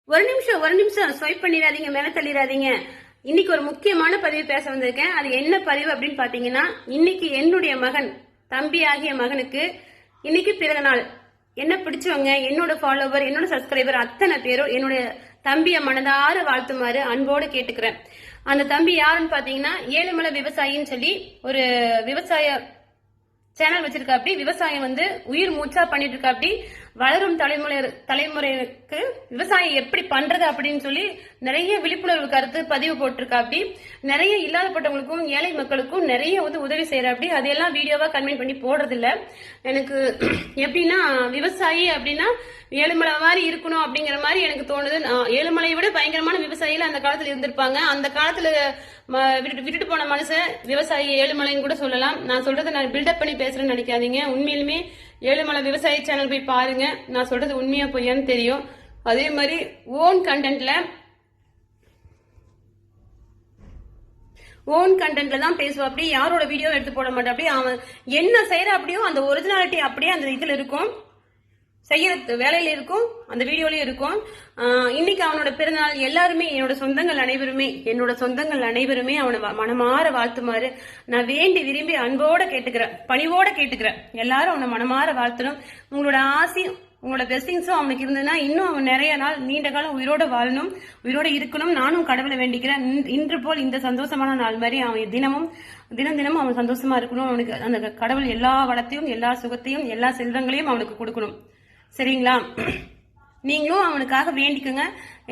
ஒரு நிமிஷம் ஸ்வைப் பண்ணிடாதீங்க, மேல தள்ளிடாதீங்க. இன்னைக்கு ஒரு முக்கியமான பதிவு பேச வந்திருக்கேன். அது என்ன பதிவு அப்படின்னு பாத்தீங்கன்னா, இன்னைக்கு என்னுடைய மகன், தம்பி ஆகிய மகனுக்கு இன்னைக்கு பிறந்த நாள். என்ன பிடிச்சவங்க, என்னோட ஃபாலோவர், என்னோட சப்ஸ்கிரைபர் அத்தனை பேரும் என்னுடைய தம்பிய மனதார வாழ்த்துமாறு அன்போடு கேட்டுக்கிறேன். அந்த தம்பி யாருன்னு பாத்தீங்கன்னா, ஏழுமலை விவசாயின்னு சொல்லி ஒரு விவசாய சேனல் வச்சிருக்கா. அப்படி விவசாயம் உயிர் மூச்சா பண்ணிட்டு இருக்கா. அப்படி வளரும் தலைமுறைக்கு விவசாயம் எப்படி பண்றது அப்படின்னு சொல்லி நிறைய விழிப்புணர்வு கருத்து பதிவு போட்டிருக்கா. அப்படி நிறைய இல்லாதப்பட்டவங்களுக்கும் ஏழை மக்களுக்கும் நிறைய உதவி செய்யற. அப்படி அதையெல்லாம் வீடியோவா கன்வென்ட் பண்ணி போடுறது இல்ல. எனக்கு எப்படின்னா, விவசாயி அப்படின்னா ஏழுமலை மாதிரி இருக்கணும் அப்படிங்கிற மாதிரி எனக்கு தோணுது. ஏழுமலையை விட பயங்கரமான விவசாயிகள் அந்த காலத்துல இருந்திருப்பாங்க. அந்த காலத்துல விட்டுட்டு போன மனுஷன் விவசாயி ஏழுமலைன்னு கூட சொல்லலாம். நான் சொல்றதை நான் பில்டப் பண்ணி பேசுறேன்னு நினைக்காதீங்க. உண்மையிலுமே ஏழுமலை விவசாய சேனல் போய் பாருங்க. நான் சொல்றது உண்மையா பொய்யான்னு தெரியும். அதே மாதிரி ஓன் கண்டென்ட்ல தான் பேசுவா. அப்படி யாரோட வீடியோ எடுத்து போட மாட்டேன். அப்படி அவன் என்ன செய்யற அப்படியோ அந்த ஒரிஜினாலிட்டி அப்படியே அந்த இதுல இருக்கும், செய்யற வேலையில இருக்கும், அந்த வீடியோலயும் இருக்கும். இன்னைக்கு அவனோட பிறந்தநாள். எல்லாருமே என்னோட சொந்தங்கள் அனைவருமே அவனை மனமாற வாழ்த்துமாறு நான் வேண்டி விரும்பி அன்போட கேட்டுக்கிறேன், பணிவோட கேட்டுக்கிறேன். எல்லாரும் அவனை மனமாற வாழ்த்தணும். உங்களோட ஆசையும் உங்களோட பிளெஸிங்ஸும் அவனுக்கு இருந்ததுன்னா இன்னும் அவன் நிறைய நாள் நீண்ட காலம் உயிரோட வாழணும், உயிரோட இருக்கணும். நானும் கடவுளை வேண்டிக்கிறேன். இன்று போல் இந்த சந்தோஷமான நாள் மாதிரி அவன் தினம் அவன் சந்தோஷமா இருக்கணும். அவனுக்கு அந்த கடவுள் எல்லா வளத்தையும், எல்லா சுகத்தையும், எல்லா செல்வங்களையும் அவனுக்கு கொடுக்கணும். சரிங்களா? நீங்களும் அவனுக்காக வேண்டிக்குங்க.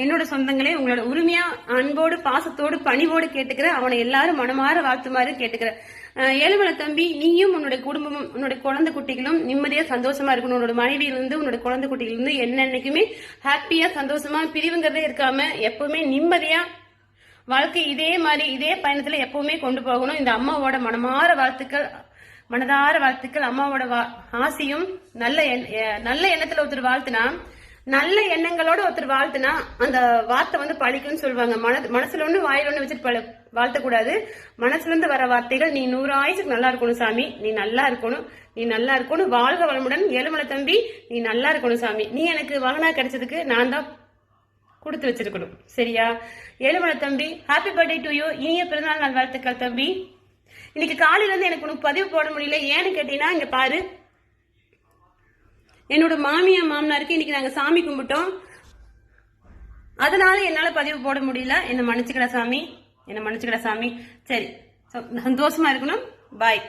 என்னோட சொந்தங்களே, உங்களோட உரிமையா அன்போடு பாசத்தோடு பணிவோடு கேட்டுக்கிறேன். அவனை எல்லாரும் மனமாற வாழ்த்துமாறு கேட்டுக்கிறேன். ஏழுமலை தம்பி, நீயும் உன்னோட குடும்பமும் உன்னோட குழந்தை குட்டிகளும் நிம்மதியா சந்தோஷமா இருக்கணும். உன்னோட மனைவியிலிருந்து உன்னோட குழந்தை குட்டிகளிலிருந்து என்னன்னைக்குமே ஹாப்பியா சந்தோஷமா பிரிவுங்கிறதே இருக்காம எப்பவுமே நிம்மதியா வாழ்க்கை இதே மாதிரி இதே பயணத்துல எப்பவுமே கொண்டு போகணும். இந்த அம்மாவோட மனதார வாழ்த்துக்கள். அம்மாவோட ஆசையும் நல்ல எண்ணத்துல ஒருத்தர் வாழ்த்துனா, நல்ல எண்ணங்களோட ஒருத்தர் வாழ்த்துனா அந்த வார்த்தை பழிக்கும்னு சொல்லுவாங்க. மனசுல ஒண்ணு வாயில ஒண்ணு வச்சுட்டு வாழ்த்தக்கூடாது. மனசுல இருந்து வர வார்த்தைகள், நீ 100 ஆயுசுக்கு நல்லா இருக்கணும் சாமி, நீ நல்லா இருக்கணும், வாழ்க வளமுடன் ஏழுமலை தம்பி, நீ நல்லா இருக்கணும் சாமி, நீ எனக்கு வாகனா கிடைச்சதுக்கு நான் தான் கொடுத்து வச்சிருக்கணும். சரியா? ஏழுமலை தம்பி, ஹாப்பி பர்த்டே டு யூ. இனிய பிறந்தநாள் நாள் வாழ்த்துக்கள் தம்பி. இன்னைக்கு காலையில இருந்து எனக்கு உனக்கு பதிவு போட முடியல. ஏன்னு கேட்டீங்கன்னா, இங்க பாரு, என்னோட மாமனாருக்கு இன்னைக்கு நாங்க சாமி கும்பிட்டோம். அதனால என்னால பதிவு போட முடியல. என்ன மன்னிச்சுக்கடா சாமி. சரி, சந்தோஷமா இருக்கணும். பாய்.